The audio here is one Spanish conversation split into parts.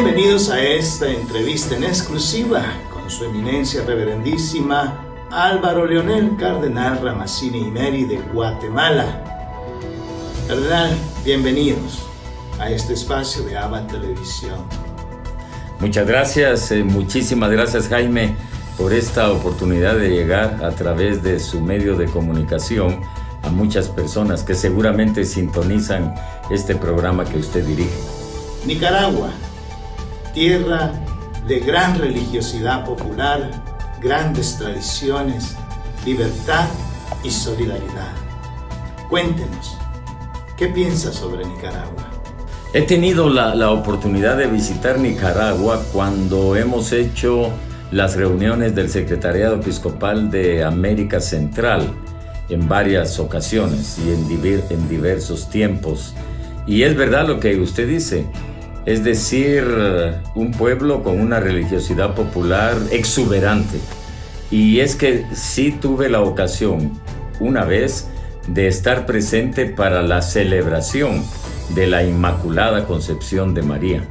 Bienvenidos a esta entrevista en exclusiva con su eminencia reverendísima Álvaro Leonel Cardenal Ramazzini Imeri de Guatemala. Cardenal, bienvenidos a este espacio de ABA Televisión. Muchas gracias, muchísimas gracias Jaime por esta oportunidad de llegar a través de su medio de comunicación a muchas personas que seguramente sintonizan este programa que usted dirige. Nicaragua, tierra de gran religiosidad popular, grandes tradiciones, libertad y solidaridad. Cuéntenos, ¿qué piensa sobre Nicaragua? He tenido la oportunidad de visitar Nicaragua cuando hemos hecho las reuniones del Secretariado Episcopal de América Central en varias ocasiones y en diversos tiempos. Y es verdad lo que usted dice, es decir, un pueblo con una religiosidad popular exuberante. Y es que sí tuve la ocasión una vez de estar presente para la celebración de la Inmaculada Concepción de María.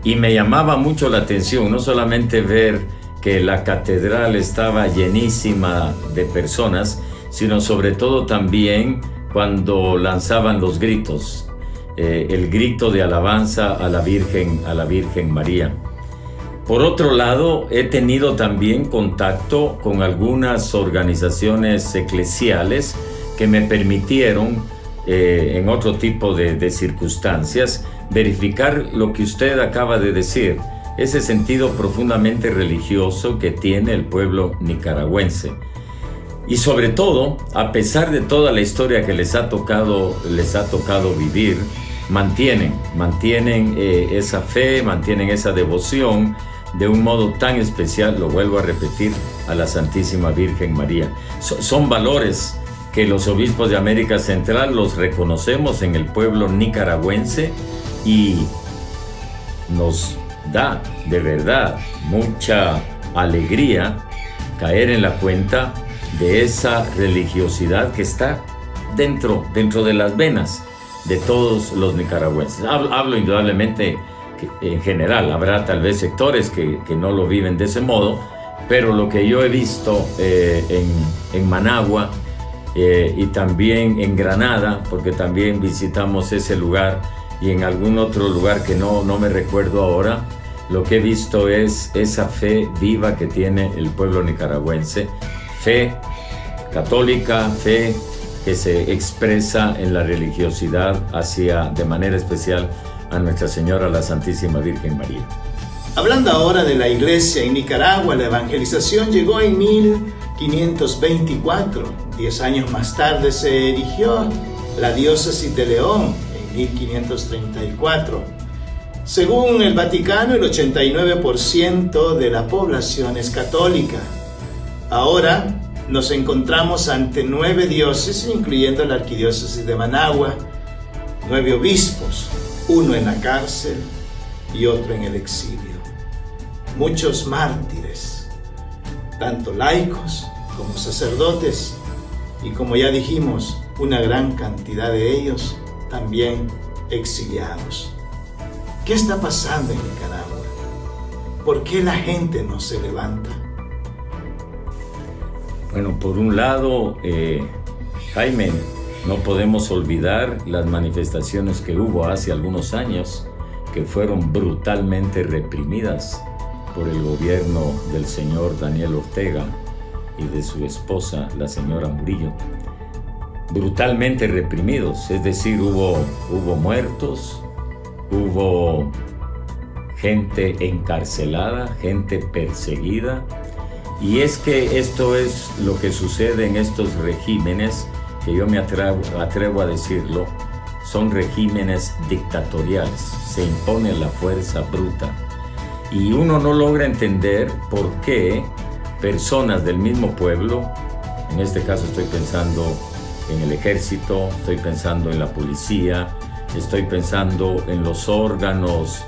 Y me llamaba mucho la atención, no solamente ver que la catedral estaba llenísima de personas, sino sobre todo también cuando lanzaban los gritos, el grito de alabanza a la Virgen María. Por otro lado, he tenido también contacto con algunas organizaciones eclesiales que me permitieron en otro tipo de circunstancias, verificar lo que usted acaba de decir, ese sentido profundamente religioso que tiene el pueblo nicaragüense. Y sobre todo, a pesar de toda la historia que les ha tocado vivir, mantienen esa fe, mantienen esa devoción de un modo tan especial, lo vuelvo a repetir, a la Santísima Virgen María. Son valores que los obispos de América Central los reconocemos en el pueblo nicaragüense y nos da de verdad mucha alegría caer en la cuenta de esa religiosidad que está dentro de las venas de todos los nicaragüenses. Hablo indudablemente que en general habrá tal vez sectores que no lo viven de ese modo, pero lo que yo he visto en Managua, y también en Granada, porque también visitamos ese lugar, y en algún otro lugar que no me recuerdo ahora, lo que he visto es esa fe viva que tiene el pueblo nicaragüense, fe católica, fe que se expresa en la religiosidad hacia, de manera especial, a Nuestra Señora, la Santísima Virgen María. Hablando ahora de la iglesia en Nicaragua, la evangelización llegó en 1524. 10 años más tarde se erigió la diócesis de León en 1534. Según el Vaticano, el 89% de la población es católica. Ahora nos encontramos ante 9 diócesis, incluyendo la arquidiócesis de Managua, 9 obispos, uno en la cárcel y otro en el exilio. Muchos mártires, tanto laicos como sacerdotes, y como ya dijimos, una gran cantidad de ellos también exiliados. ¿Qué está pasando en Nicaragua? ¿Por qué la gente no se levanta? Bueno, por un lado, Jaime, no podemos olvidar las manifestaciones que hubo hace algunos años, que fueron brutalmente reprimidas por el gobierno del señor Daniel Ortega y de su esposa, la señora Murillo. Brutalmente reprimidos, es decir, hubo muertos, hubo gente encarcelada, gente perseguida. Y es que esto es lo que sucede en estos regímenes, que yo me atrevo a decirlo, son regímenes dictatoriales, se impone la fuerza bruta. Y uno no logra entender por qué personas del mismo pueblo, en este caso estoy pensando en el ejército, estoy pensando en la policía, estoy pensando en los órganos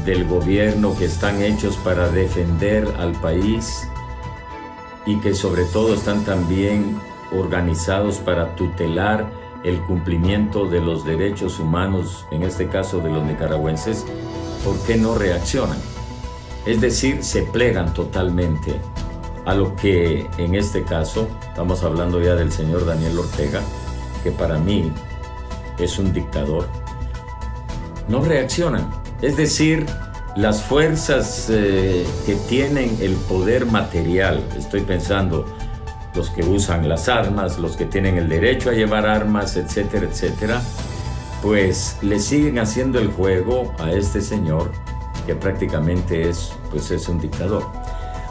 del gobierno que están hechos para defender al país y que sobre todo están también organizados para tutelar el cumplimiento de los derechos humanos, en este caso de los nicaragüenses, ¿por qué no reaccionan? Es decir, se plegan totalmente a lo que en este caso, estamos hablando ya del señor Daniel Ortega, que para mí es un dictador, no reaccionan. Es decir, las fuerzas que tienen el poder material, estoy pensando los que usan las armas, los que tienen el derecho a llevar armas, etcétera, etcétera, pues le siguen haciendo el juego a este señor que prácticamente es un dictador.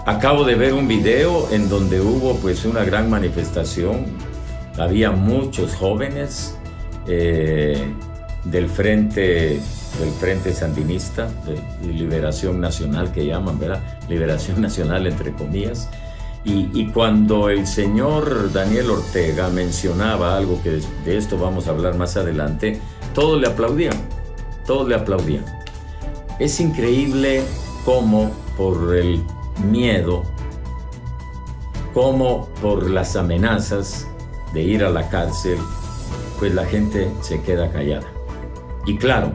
Acabo de ver un video en donde hubo pues una gran manifestación, había muchos jóvenes del frente sandinista, de Liberación Nacional que llaman, ¿verdad? Liberación Nacional entre comillas. Y cuando el señor Daniel Ortega mencionaba algo que de esto vamos a hablar más adelante, todos le aplaudían. Es increíble cómo por el miedo, cómo por las amenazas de ir a la cárcel, pues la gente se queda callada. Y claro,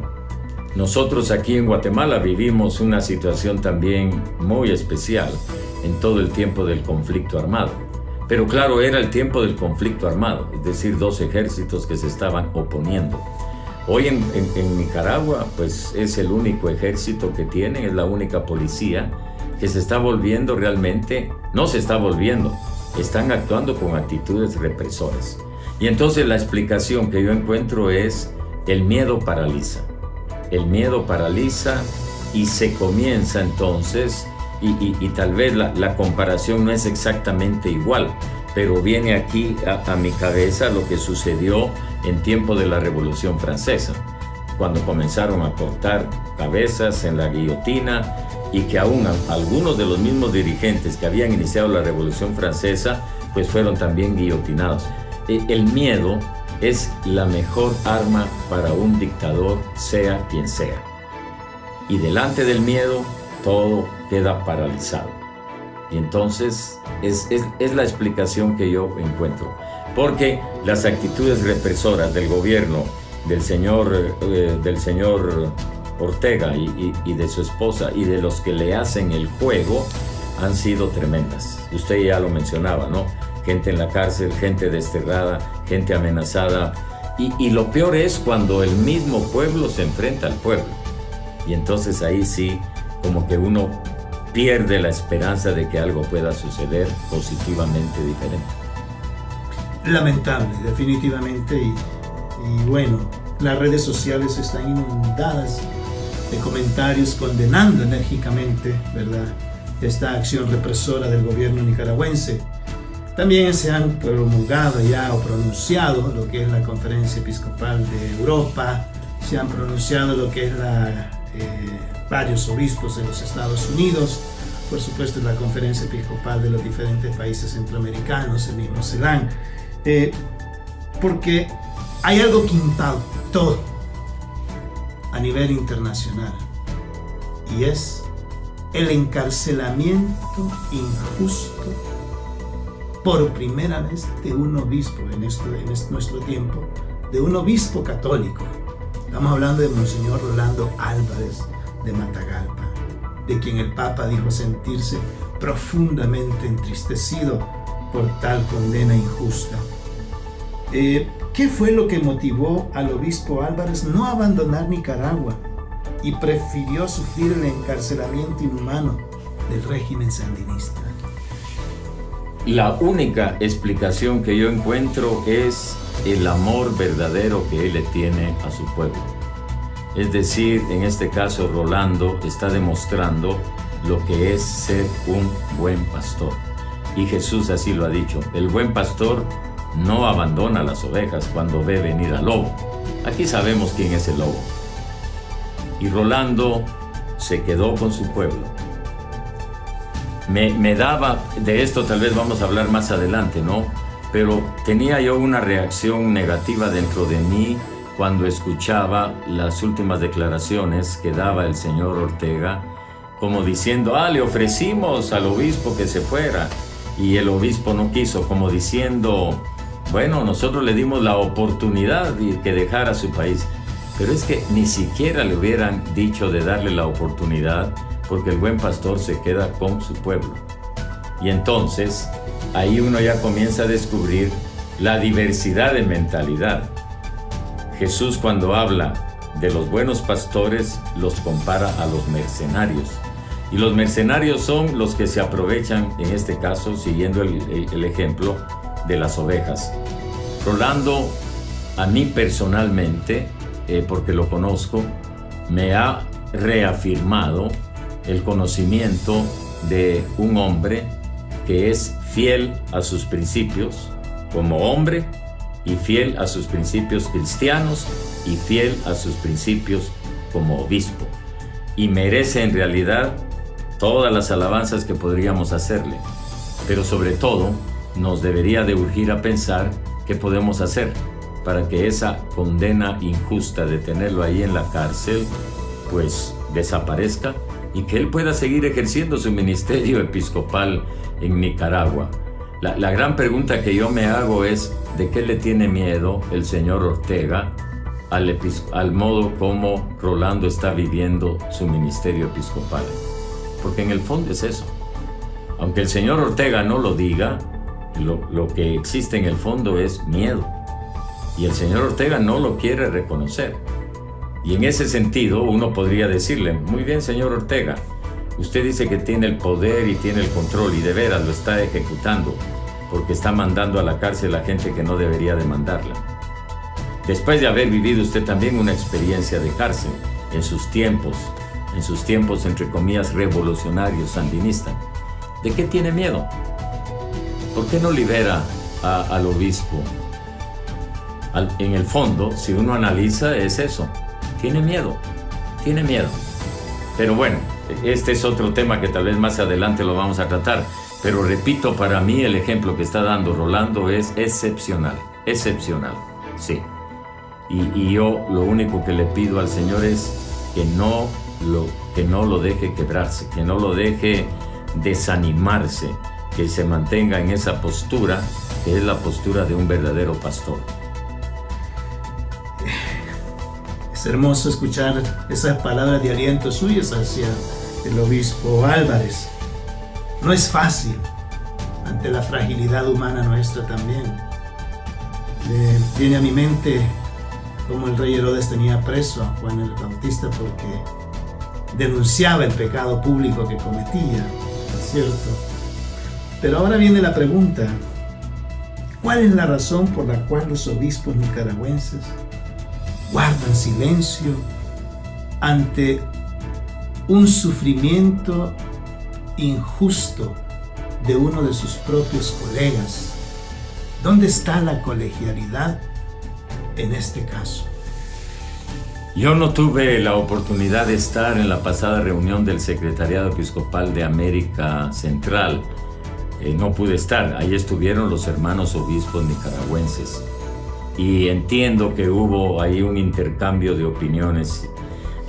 nosotros aquí en Guatemala vivimos una situación también muy especial en todo el tiempo del conflicto armado. Pero claro, era el tiempo del conflicto armado, es decir, dos ejércitos que se estaban oponiendo. Hoy en Nicaragua, pues es el único ejército que tienen, es la única policía que se está volviendo realmente, no se está volviendo, están actuando con actitudes represoras. Y entonces la explicación que yo encuentro es: el miedo paraliza. El miedo paraliza y se comienza entonces, y tal vez la comparación no es exactamente igual, pero viene aquí a mi cabeza lo que sucedió en tiempo de la Revolución Francesa, cuando comenzaron a cortar cabezas en la guillotina, y que aún algunos de los mismos dirigentes que habían iniciado la Revolución Francesa pues fueron también guillotinados. El miedo es la mejor arma para un dictador, sea quien sea. Y delante del miedo todo queda paralizado. Y entonces es la explicación que yo encuentro. Porque las actitudes represoras del gobierno del señor Ortega y de su esposa y de los que le hacen el juego han sido tremendas. Usted ya lo mencionaba, ¿no? Gente en la cárcel, gente desterrada, gente amenazada. Y lo peor es cuando el mismo pueblo se enfrenta al pueblo. Y entonces ahí sí, como que uno pierde la esperanza de que algo pueda suceder positivamente diferente. Lamentable, definitivamente. Y bueno, las redes sociales están inundadas de comentarios condenando enérgicamente, ¿verdad?, esta acción represora del gobierno nicaragüense. También se han promulgado ya o pronunciado lo que es la Conferencia Episcopal de Europa, se han pronunciado lo que es varios obispos de los Estados Unidos, por supuesto la Conferencia Episcopal de los diferentes países centroamericanos, el mismo CELAM, porque hay algo que impactó a nivel internacional, y es el encarcelamiento injusto por primera vez de un obispo en nuestro tiempo, de un obispo católico. Estamos hablando de Monseñor Rolando Álvarez de Matagalpa, de quien el Papa dijo sentirse profundamente entristecido por tal condena injusta. ¿Qué fue lo que motivó al obispo Álvarez no abandonar Nicaragua y prefirió sufrir el encarcelamiento inhumano del régimen sandinista? La única explicación que yo encuentro es el amor verdadero que él le tiene a su pueblo. Es decir, en este caso Rolando está demostrando lo que es ser un buen pastor. Y Jesús así lo ha dicho: el buen pastor no abandona las ovejas cuando ve venir al lobo. Aquí sabemos quién es el lobo. Y Rolando se quedó con su pueblo. Me daba, de esto tal vez vamos a hablar más adelante, ¿no? Pero tenía yo una reacción negativa dentro de mí cuando escuchaba las últimas declaraciones que daba el señor Ortega, como diciendo: le ofrecimos al obispo que se fuera, y el obispo no quiso, como diciendo: bueno, nosotros le dimos la oportunidad de que dejara su país. Pero es que ni siquiera le hubieran dicho de darle la oportunidad, porque el buen pastor se queda con su pueblo. Y entonces, ahí uno ya comienza a descubrir la diversidad de mentalidad. Jesús, cuando habla de los buenos pastores, los compara a los mercenarios. Y los mercenarios son los que se aprovechan, en este caso, siguiendo el ejemplo de las ovejas. Rolando, a mí personalmente, porque lo conozco, me ha reafirmado el conocimiento de un hombre que es fiel a sus principios como hombre y fiel a sus principios cristianos y fiel a sus principios como obispo, y merece en realidad todas las alabanzas que podríamos hacerle, pero sobre todo nos debería de urgir a pensar qué podemos hacer para que esa condena injusta de tenerlo ahí en la cárcel pues desaparezca y que él pueda seguir ejerciendo su ministerio episcopal en Nicaragua. La gran pregunta que yo me hago es: ¿de qué le tiene miedo el señor Ortega al modo como Rolando está viviendo su ministerio episcopal? Porque en el fondo es eso. Aunque el señor Ortega no lo diga, lo que existe en el fondo es miedo. Y el señor Ortega no lo quiere reconocer. Y en ese sentido uno podría decirle: muy bien, señor Ortega, usted dice que tiene el poder y tiene el control, y de veras lo está ejecutando, porque está mandando a la cárcel a gente que no debería de mandarla. Después de haber vivido usted también una experiencia de cárcel en sus tiempos entre comillas revolucionarios, sandinistas, ¿de qué tiene miedo? ¿Por qué no libera al obispo? En el fondo, si uno analiza, es eso. Tiene miedo. Pero bueno, este es otro tema que tal vez más adelante lo vamos a tratar. Pero repito, para mí el ejemplo que está dando Rolando es excepcional, sí. Y yo lo único que le pido al Señor es que no lo deje quebrarse, que no lo deje desanimarse, que se mantenga en esa postura, que es la postura de un verdadero pastor. Es hermoso escuchar esas palabras de aliento suyas hacia el obispo Álvarez. No es fácil, ante la fragilidad humana nuestra también. Viene a mi mente cómo el rey Herodes tenía preso a Juan el Bautista porque denunciaba el pecado público que cometía, ¿cierto? Pero ahora viene la pregunta: ¿cuál es la razón por la cual los obispos nicaragüenses guardan silencio ante un sufrimiento injusto de uno de sus propios colegas? ¿Dónde está la colegialidad en este caso? Yo no tuve la oportunidad de estar en la pasada reunión del Secretariado Episcopal de América Central. No pude estar. Ahí estuvieron los hermanos obispos nicaragüenses. Y entiendo que hubo ahí un intercambio de opiniones.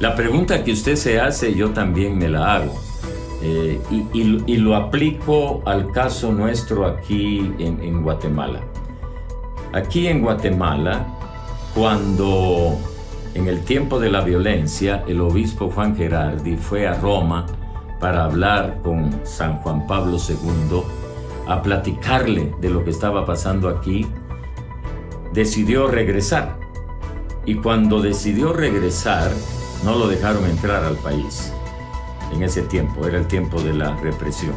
La pregunta que usted se hace, yo también me la hago. Y lo aplico al caso nuestro aquí en Guatemala. Aquí en Guatemala, cuando en el tiempo de la violencia, el obispo Juan Gerardi fue a Roma para hablar con San Juan Pablo II, a platicarle de lo que estaba pasando aquí, decidió regresar. Y cuando decidió regresar, no lo dejaron entrar al país. En ese tiempo, era el tiempo de la represión.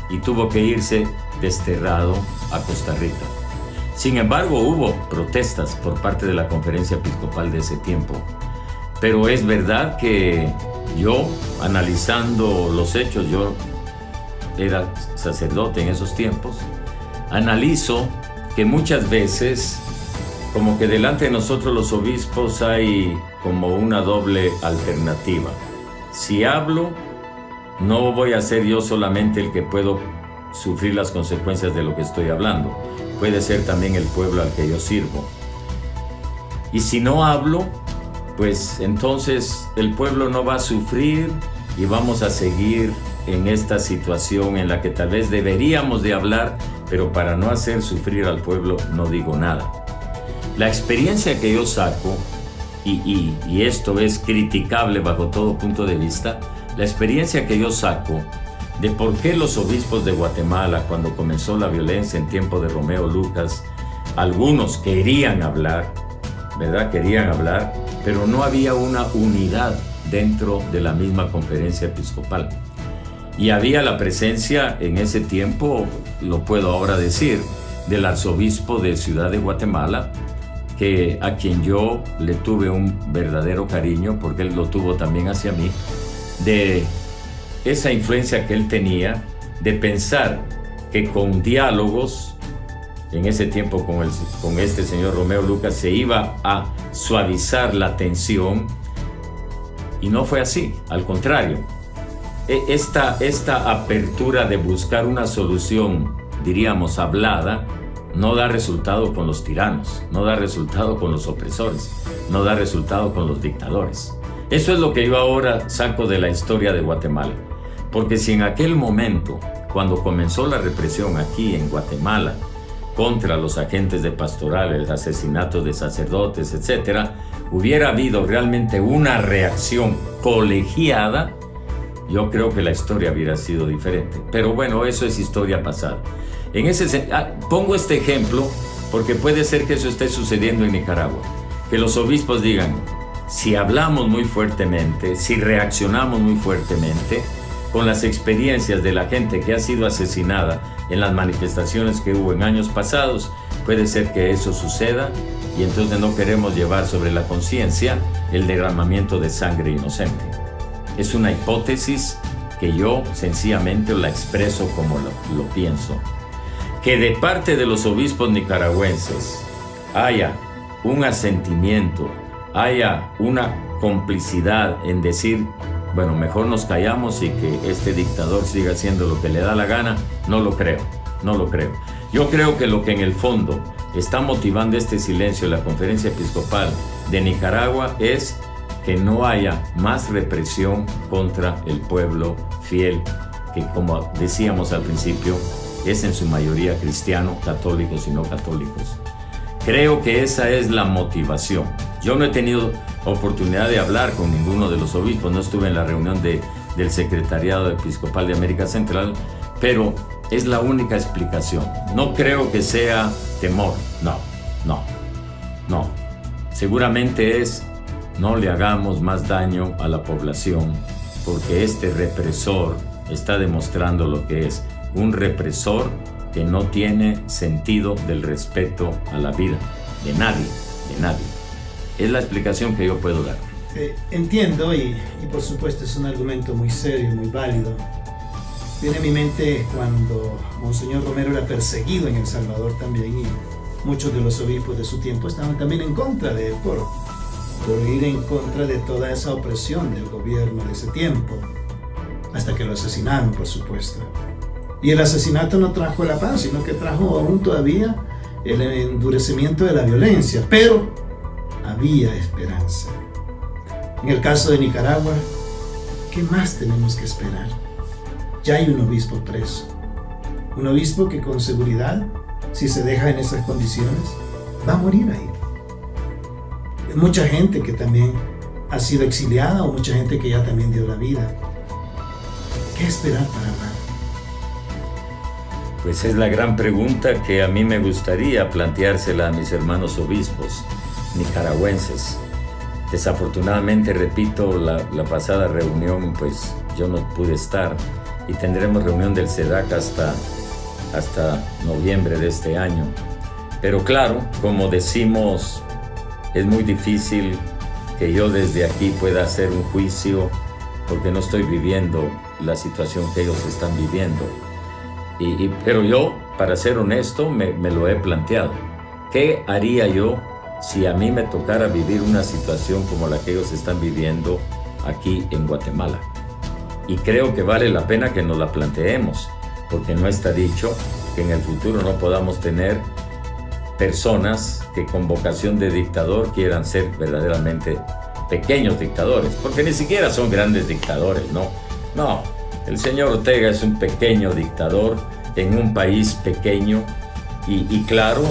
Y tuvo que irse desterrado a Costa Rica. Sin embargo, hubo protestas por parte de la conferencia episcopal de ese tiempo. Pero es verdad que yo, analizando los hechos, yo era sacerdote en esos tiempos, analizo que muchas veces, como que delante de nosotros los obispos hay como una doble alternativa. Si hablo, no voy a ser yo solamente el que puedo sufrir las consecuencias de lo que estoy hablando. Puede ser también el pueblo al que yo sirvo. Y si no hablo, pues entonces el pueblo no va a sufrir y vamos a seguir en esta situación en la que tal vez deberíamos de hablar, pero para no hacer sufrir al pueblo no digo nada. La experiencia que yo saco y esto es criticable bajo todo punto de vista, la experiencia que yo saco de por qué los obispos de Guatemala, cuando comenzó la violencia en tiempo de Romeo Lucas, algunos querían hablar, ¿verdad? Querían hablar, pero no había una unidad dentro de la misma conferencia episcopal. Y había la presencia en ese tiempo, lo puedo ahora decir, del arzobispo de Ciudad de Guatemala, a quien yo le tuve un verdadero cariño, porque él lo tuvo también hacia mí, de esa influencia que él tenía de pensar que con diálogos, en ese tiempo con este señor Romeo Lucas, se iba a suavizar la tensión, y no fue así, al contrario. Esta apertura de buscar una solución, diríamos, hablada, no da resultado con los tiranos, no da resultado con los opresores, no da resultado con los dictadores. Eso es lo que yo ahora saco de la historia de Guatemala. Porque si en aquel momento, cuando comenzó la represión aquí en Guatemala, contra los agentes de pastorales, asesinatos de sacerdotes, etc., hubiera habido realmente una reacción colegiada, yo creo que la historia hubiera sido diferente. Pero bueno, eso es historia pasada. Pongo este ejemplo porque puede ser que eso esté sucediendo en Nicaragua. Que los obispos digan, si hablamos muy fuertemente, si reaccionamos muy fuertemente, con las experiencias de la gente que ha sido asesinada en las manifestaciones que hubo en años pasados, puede ser que eso suceda y entonces no queremos llevar sobre la conciencia el derramamiento de sangre inocente. Es una hipótesis que yo sencillamente la expreso como lo pienso. Que de parte de los obispos nicaragüenses haya un asentimiento, haya una complicidad en decir, bueno, mejor nos callamos y que este dictador siga haciendo lo que le da la gana, no lo creo. Yo creo que lo que en el fondo está motivando este silencio en la Conferencia Episcopal de Nicaragua es que no haya más represión contra el pueblo fiel, que como decíamos al principio, es en su mayoría cristiano, católicos y no católicos. Creo que esa es la motivación. Yo no he tenido oportunidad de hablar con ninguno de los obispos, no estuve en la reunión del Secretariado Episcopal de América Central, pero es la única explicación. No creo que sea temor, no. Seguramente es, no le hagamos más daño a la población, porque este represor está demostrando lo que es un represor que no tiene sentido del respeto a la vida de nadie. Es la explicación que yo puedo dar. Entiendo y por supuesto es un argumento muy serio, muy válido. Viene a mi mente cuando Monseñor Romero era perseguido en El Salvador también, y muchos de los obispos de su tiempo estaban también en contra de él por ir en contra de toda esa opresión del gobierno de ese tiempo, hasta que lo asesinaron, por supuesto. Y el asesinato no trajo la paz, sino que trajo aún todavía el endurecimiento de la violencia, pero había esperanza. En el caso de Nicaragua, ¿qué más tenemos que esperar? Ya hay un obispo preso, un obispo que con seguridad, si se deja en esas condiciones, va a morir ahí. Hay mucha gente que también ha sido exiliada o mucha gente que ya también dio la vida. ¿Qué esperar para hablar? Pues es la gran pregunta que a mí me gustaría planteársela a mis hermanos obispos nicaragüenses. Desafortunadamente, repito, la pasada reunión, pues yo no pude estar, y tendremos reunión del SEDAC hasta noviembre de este año. Pero claro, como decimos, es muy difícil que yo desde aquí pueda hacer un juicio porque no estoy viviendo la situación que ellos están viviendo. Pero yo, para ser honesto, me lo he planteado. ¿Qué haría yo si a mí me tocara vivir una situación como la que ellos están viviendo aquí en Guatemala? Y creo que vale la pena que nos la planteemos, porque no está dicho que en el futuro no podamos tener personas que con vocación de dictador quieran ser verdaderamente pequeños dictadores, porque ni siquiera son grandes dictadores, no, el señor Ortega es un pequeño dictador en un país pequeño y claro,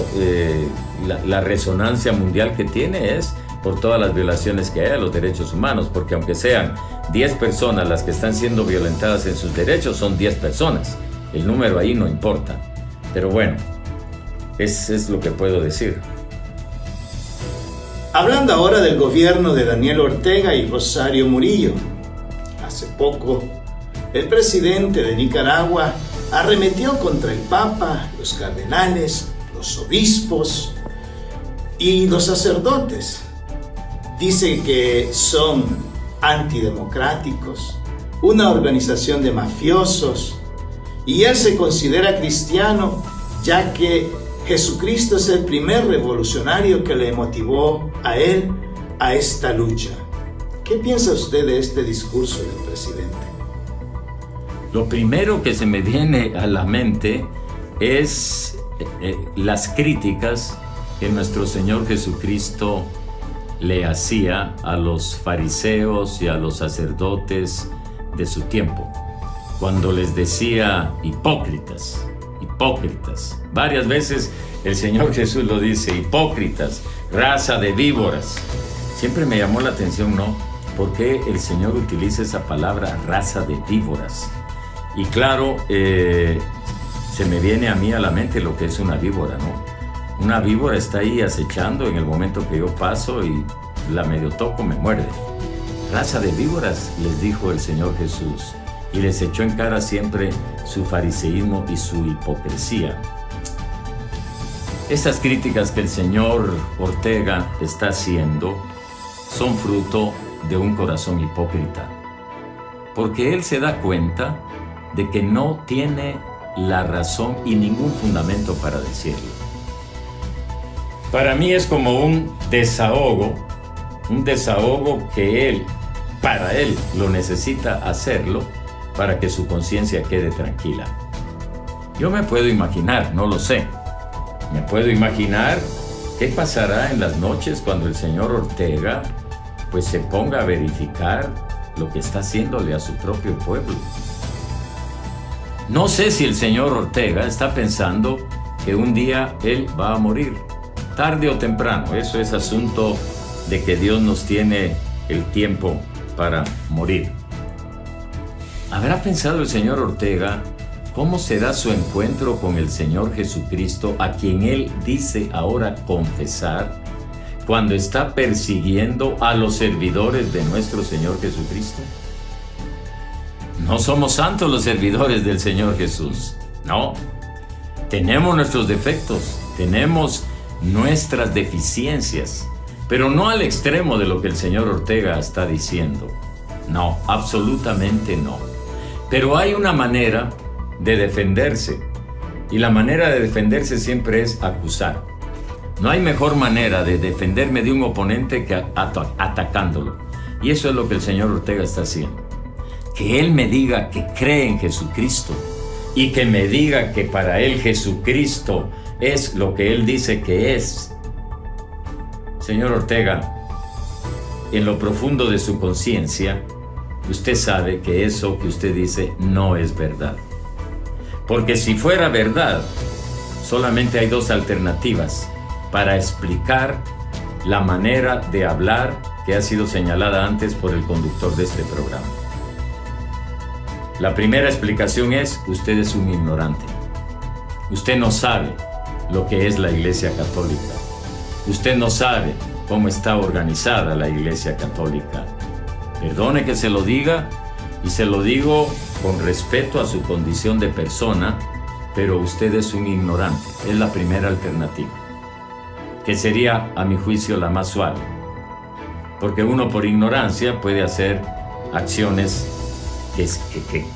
la resonancia mundial que tiene es por todas las violaciones que hay a los derechos humanos, porque aunque sean 10 personas las que están siendo violentadas en sus derechos, son 10 personas. El número ahí no importa. Pero bueno, es lo que puedo decir. Hablando ahora del gobierno de Daniel Ortega y Rosario Murillo. Hace poco, el presidente de Nicaragua arremetió contra el Papa, los cardenales, los obispos y los sacerdotes. Dice que son antidemocráticos, una organización de mafiosos, y él se considera cristiano, ya que Jesucristo es el primer revolucionario que le motivó a él a esta lucha. ¿Qué piensa usted de este discurso del presidente? Lo primero que se me viene a la mente es las críticas que nuestro Señor Jesucristo le hacía a los fariseos y a los sacerdotes de su tiempo, cuando les decía hipócritas, hipócritas. Varias veces el Señor Jesús lo dice, hipócritas, raza de víboras. Siempre me llamó la atención, ¿no? ¿Por qué el Señor utiliza esa palabra, raza de víboras? Y claro, se me viene a mí a la mente lo que es una víbora, ¿no? Una víbora está ahí acechando en el momento que yo paso y la medio toco, me muerde. Raza de víboras, les dijo el Señor Jesús, y les echó en cara siempre su fariseísmo y su hipocresía. Estas críticas que el señor Ortega está haciendo son fruto de un corazón hipócrita, porque él se da cuenta de que no tiene la razón y ningún fundamento para decirlo. Para mí es como un desahogo que él, para él, lo necesita hacerlo para que su conciencia quede tranquila. Yo me puedo imaginar, no lo sé, me puedo imaginar qué pasará en las noches cuando el señor Ortega pues se ponga a verificar lo que está haciéndole a su propio pueblo. No sé si el señor Ortega está pensando que un día él va a morir, tarde o temprano. Eso es asunto de que Dios nos tiene el tiempo para morir. ¿Habrá pensado el señor Ortega cómo será su encuentro con el Señor Jesucristo, a quien él dice ahora confesar, cuando está persiguiendo a los servidores de nuestro Señor Jesucristo? No somos santos los servidores del Señor Jesús, no. Tenemos nuestros defectos, tenemos nuestras deficiencias, pero no al extremo de lo que el señor Ortega está diciendo. No, absolutamente no. Pero hay una manera de defenderse, y la manera de defenderse siempre es acusar. No hay mejor manera de defenderme de un oponente que atacándolo. Y eso es lo que el señor Ortega está haciendo. Que él me diga que cree en Jesucristo y que me diga que para él Jesucristo es lo que él dice que es. Señor Ortega, en lo profundo de su conciencia, usted sabe que eso que usted dice no es verdad. Porque si fuera verdad, solamente hay dos alternativas para explicar la manera de hablar que ha sido señalada antes por el conductor de este programa. La primera explicación es: usted es un ignorante. Usted no sabe lo que es la Iglesia Católica. Usted no sabe cómo está organizada la Iglesia Católica. Perdone que se lo diga, y se lo digo con respeto a su condición de persona, pero usted es un ignorante. Es la primera alternativa, que sería, a mi juicio, la más suave. Porque uno por ignorancia puede hacer acciones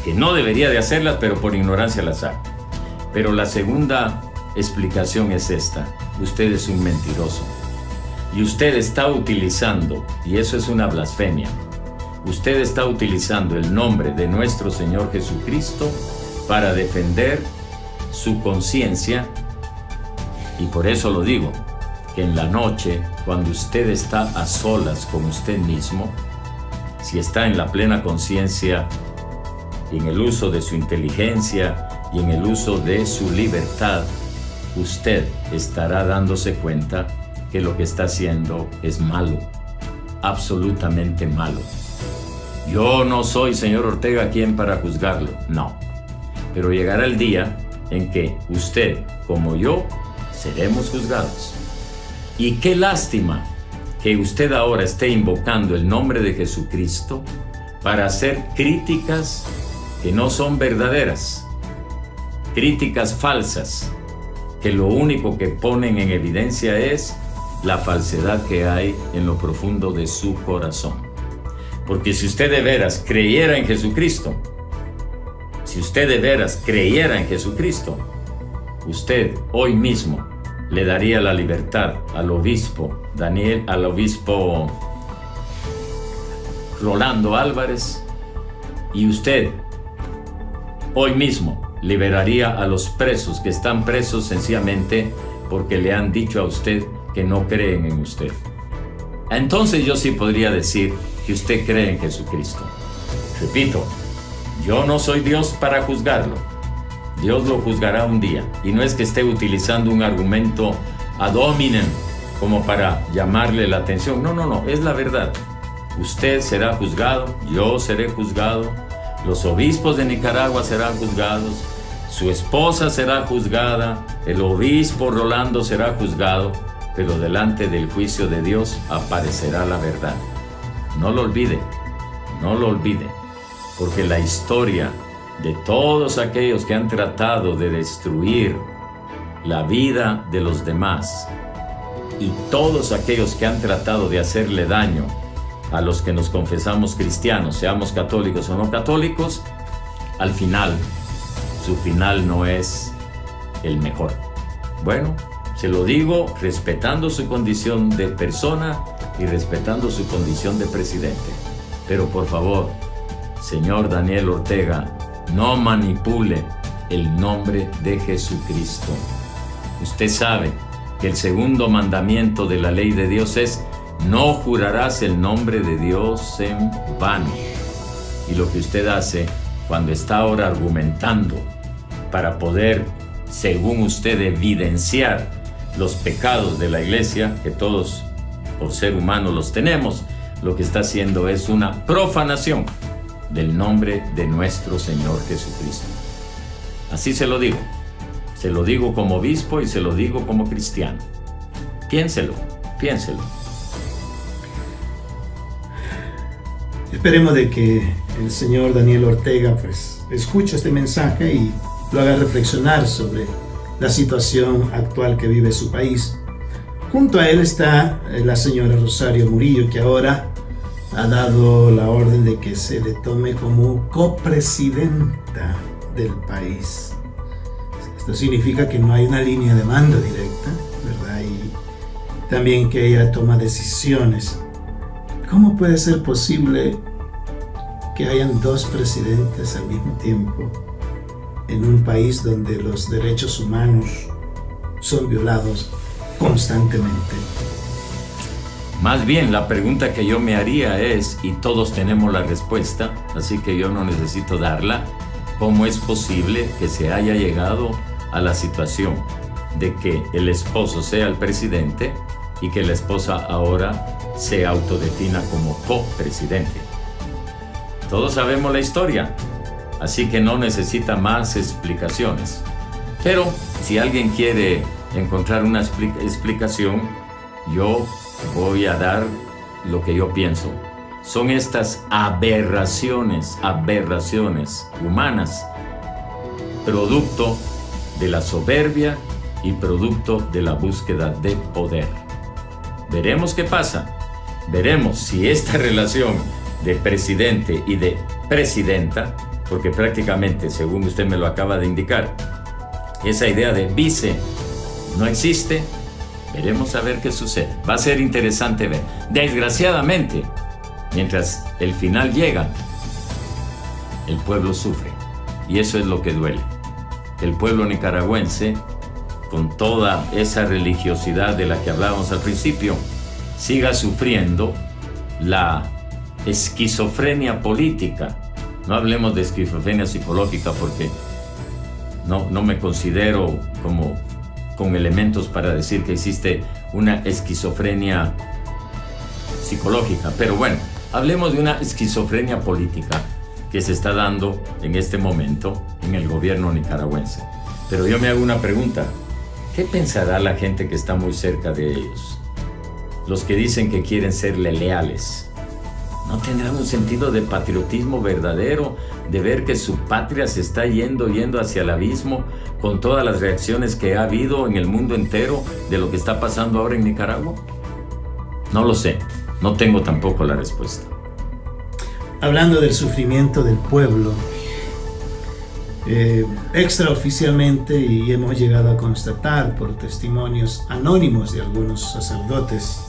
que no debería de hacerlas, pero por ignorancia las hace. Pero la segunda explicación es esta: usted es un mentiroso. Y usted está utilizando, y eso es una blasfemia, usted está utilizando el nombre de nuestro Señor Jesucristo para defender su conciencia. Y por eso lo digo, que en la noche, cuando usted está a solas con usted mismo, si está en la plena conciencia, y en el uso de su inteligencia y en el uso de su libertad, usted estará dándose cuenta que lo que está haciendo es malo. absolutamente malo. Yo no soy, señor Ortega, quien para juzgarlo, no. Pero llegará el día en que usted, como yo, seremos juzgados. Y qué lástima que usted ahora esté invocando el nombre de Jesucristo para hacer críticas que no son verdaderas, críticas falsas, que lo único que ponen en evidencia es la falsedad que hay en lo profundo de su corazón. Porque si usted de veras creyera en Jesucristo, usted hoy mismo le daría la libertad al obispo Rolando Álvarez, y usted hoy mismo liberaría a los presos que están presos sencillamente porque le han dicho a usted que no creen en usted. Entonces yo sí podría decir que usted cree en Jesucristo. Repito, yo no soy Dios para juzgarlo. Dios lo juzgará un día, y no es que esté utilizando un argumento ad hominem como para llamarle la atención. No, es la verdad. Usted será juzgado, yo seré juzgado, los obispos de Nicaragua serán juzgados, su esposa será juzgada, el obispo Rolando será juzgado, pero delante del juicio de Dios aparecerá la verdad. No lo olvide, porque la historia de todos aquellos que han tratado de destruir la vida de los demás y todos aquellos que han tratado de hacerle daño a los que nos confesamos cristianos, seamos católicos o no católicos, al final, su final no es el mejor. Bueno, se lo digo respetando su condición de persona y respetando su condición de presidente. Pero por favor, señor Daniel Ortega, no manipule el nombre de Jesucristo. Usted sabe que el segundo mandamiento de la ley de Dios es: no jurarás el nombre de Dios en vano. Y lo que usted hace cuando está ahora argumentando para poder, según usted, evidenciar los pecados de la iglesia, que todos por ser humano los tenemos, lo que está haciendo es una profanación del nombre de nuestro Señor Jesucristo. Así se lo digo como obispo y se lo digo como cristiano. Piénselo. Esperemos de que el señor Daniel Ortega escuche este mensaje y lo haga reflexionar sobre la situación actual que vive su país. Junto a él está la señora Rosario Murillo, que ahora ha dado la orden de que se le tome como copresidenta del país. Esto significa que no hay una línea de mando directa, ¿verdad? Y también que ella toma decisiones. ¿Cómo puede ser posible que hayan dos presidentes al mismo tiempo en un país donde los derechos humanos son violados constantemente? Más bien, la pregunta que yo me haría es, y todos tenemos la respuesta, así que yo no necesito darla: ¿cómo es posible que se haya llegado a la situación de que el esposo sea el presidente y que la esposa ahora se autodefina como copresidente? Todos sabemos la historia, así que no necesita más explicaciones. Pero si alguien quiere encontrar una explicación, yo voy a dar lo que yo pienso. Son estas aberraciones humanas, producto de la soberbia y producto de la búsqueda de poder. Veremos qué pasa. Veremos si esta relación de presidente y de presidenta, porque prácticamente, según usted me lo acaba de indicar, esa idea de vice no existe. Veremos a ver qué sucede. Va a ser interesante ver. Desgraciadamente, mientras el final llega, el pueblo sufre. Y eso es lo que duele. El pueblo nicaragüense, con toda esa religiosidad de la que hablábamos al principio, siga sufriendo la esquizofrenia política. No hablemos de esquizofrenia psicológica porque no me considero como con elementos para decir que existe una esquizofrenia psicológica. Pero bueno, hablemos de una esquizofrenia política que se está dando en este momento en el gobierno nicaragüense. Pero yo me hago una pregunta: ¿qué pensará la gente que está muy cerca de ellos? Los que dicen que quieren serle leales. ¿No tendrán un sentido de patriotismo verdadero, de ver que su patria se está yendo hacia el abismo con todas las reacciones que ha habido en el mundo entero de lo que está pasando ahora en Nicaragua? No lo sé, no tengo tampoco la respuesta. Hablando del sufrimiento del pueblo, extraoficialmente, y hemos llegado a constatar por testimonios anónimos de algunos sacerdotes,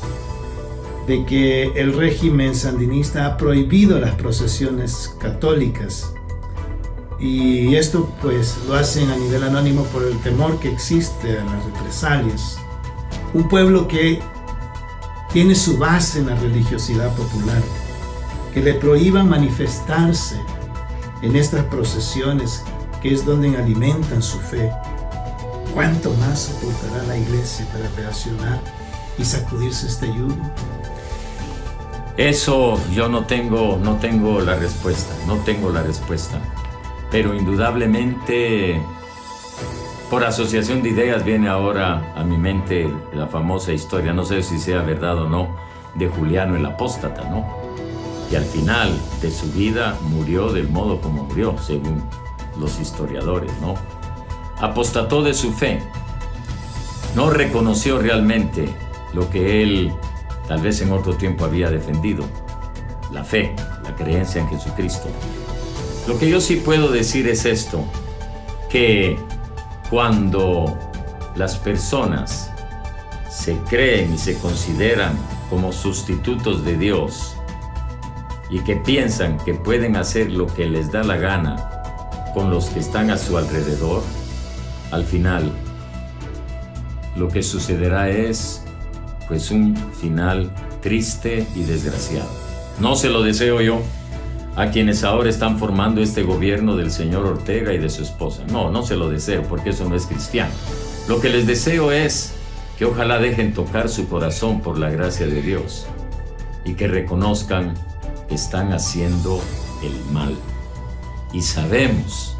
de que el régimen sandinista ha prohibido las procesiones católicas, y esto pues lo hacen a nivel anónimo por el temor que existe a las represalias. Un pueblo que tiene su base en la religiosidad popular, que le prohíban manifestarse en estas procesiones, que es donde alimentan su fe. ¿Cuánto más soportará la iglesia para reaccionar y sacudirse este yugo? Eso yo no tengo la respuesta, pero indudablemente por asociación de ideas viene ahora a mi mente la famosa historia, no sé si sea verdad o no, de Juliano el Apóstata, ¿no? Y al final de su vida murió del modo como murió, según los historiadores, ¿no? Apostató de su fe, no reconoció realmente lo que él tal vez en otro tiempo había defendido, la fe, la creencia en Jesucristo. Lo que yo sí puedo decir es esto, que cuando las personas se creen y se consideran como sustitutos de Dios y que piensan que pueden hacer lo que les da la gana con los que están a su alrededor, al final lo que sucederá es pues un final triste y desgraciado. No se lo deseo yo a quienes ahora están formando este gobierno del señor Ortega y de su esposa. No se lo deseo, porque eso no es cristiano. Lo que les deseo es que ojalá dejen tocar su corazón por la gracia de Dios y que reconozcan que están haciendo el mal. Y sabemos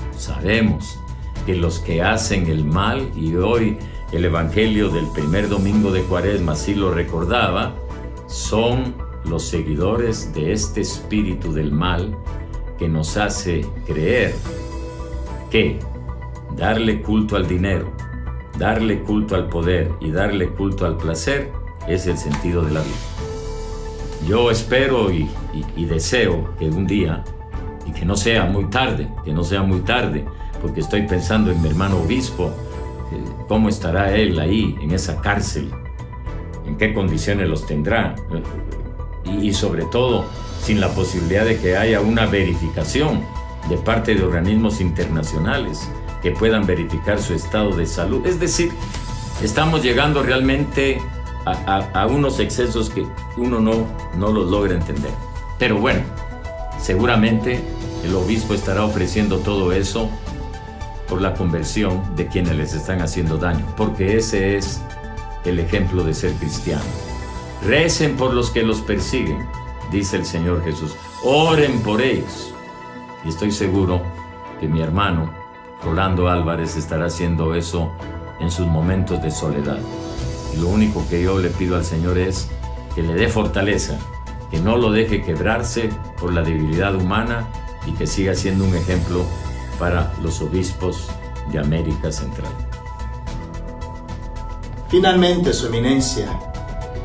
que los que hacen el mal, y hoy el Evangelio del primer domingo de Cuaresma sí lo recordaba, son los seguidores de este espíritu del mal que nos hace creer que darle culto al dinero, darle culto al poder y darle culto al placer es el sentido de la vida. Yo espero y deseo que un día, y que no sea muy tarde, porque estoy pensando en mi hermano obispo, cómo estará él ahí en esa cárcel, en qué condiciones los tendrá, y sobre todo sin la posibilidad de que haya una verificación de parte de organismos internacionales que puedan verificar su estado de salud. Es decir, estamos llegando realmente a unos excesos que uno no los logra entender. Pero bueno, seguramente el obispo estará ofreciendo todo eso por la conversión de quienes les están haciendo daño, porque ese es el ejemplo de ser cristiano. Recen por los que los persiguen, dice el Señor Jesús. Oren por ellos. Y estoy seguro que mi hermano Rolando Álvarez estará haciendo eso en sus momentos de soledad. Y lo único que yo le pido al Señor es que le dé fortaleza, que no lo deje quebrarse por la debilidad humana y que siga siendo un ejemplo para los obispos de América Central. Finalmente, Su Eminencia,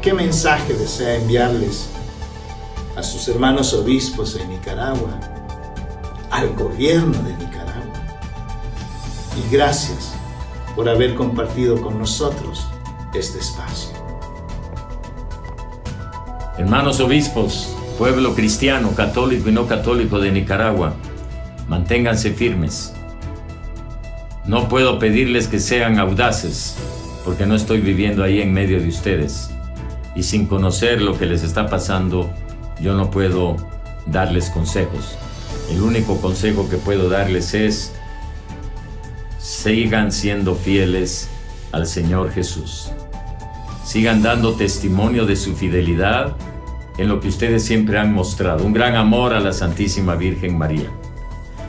¿qué mensaje desea enviarles a sus hermanos obispos en Nicaragua, al gobierno de Nicaragua? Y gracias por haber compartido con nosotros este espacio. Hermanos obispos, pueblo cristiano, católico y no católico de Nicaragua, manténganse firmes. No puedo pedirles que sean audaces, porque no estoy viviendo ahí en medio de ustedes. Y sin conocer lo que les está pasando, yo no puedo darles consejos. El único consejo que puedo darles es: sigan siendo fieles al Señor Jesús. Sigan dando testimonio de su fidelidad en lo que ustedes siempre han mostrado, un gran amor a la Santísima Virgen María.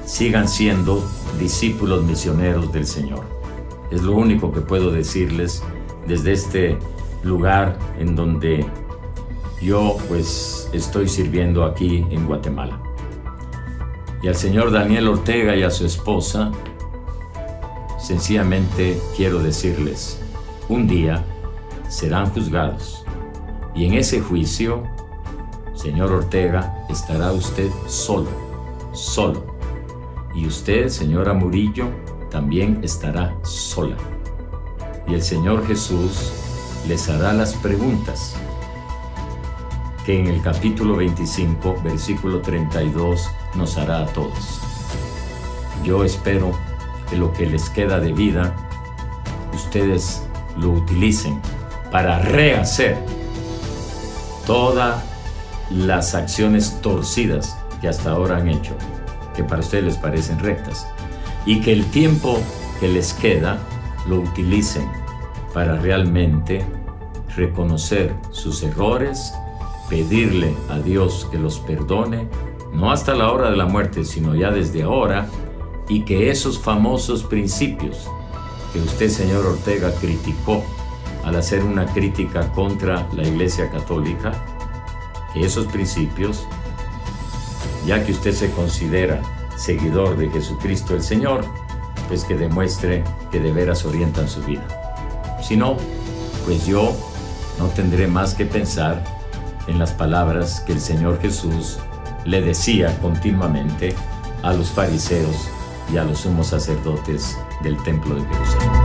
Sigan siendo discípulos misioneros del Señor. Es lo único que puedo decirles desde este lugar en donde yo pues estoy sirviendo aquí en Guatemala. Y al señor Daniel Ortega y a su esposa, sencillamente quiero decirles, un día serán juzgados y en ese juicio, señor Ortega, estará usted solo. Y usted, señora Murillo, también estará sola. Y el Señor Jesús les hará las preguntas que en el capítulo 25, versículo 32, nos hará a todos. Yo espero que lo que les queda de vida, ustedes lo utilicen para rehacer todas las acciones torcidas que hasta ahora han hecho, que para ustedes les parecen rectas, y que el tiempo que les queda lo utilicen para realmente reconocer sus errores, pedirle a Dios que los perdone, no hasta la hora de la muerte, sino ya desde ahora, y que esos famosos principios que usted, señor Ortega, criticó al hacer una crítica contra la Iglesia Católica, que esos principios, ya que usted se considera seguidor de Jesucristo el Señor, pues que demuestre que de veras orientan su vida. Si no, pues yo no tendré más que pensar en las palabras que el Señor Jesús le decía continuamente a los fariseos y a los sumos sacerdotes del templo de Jerusalén.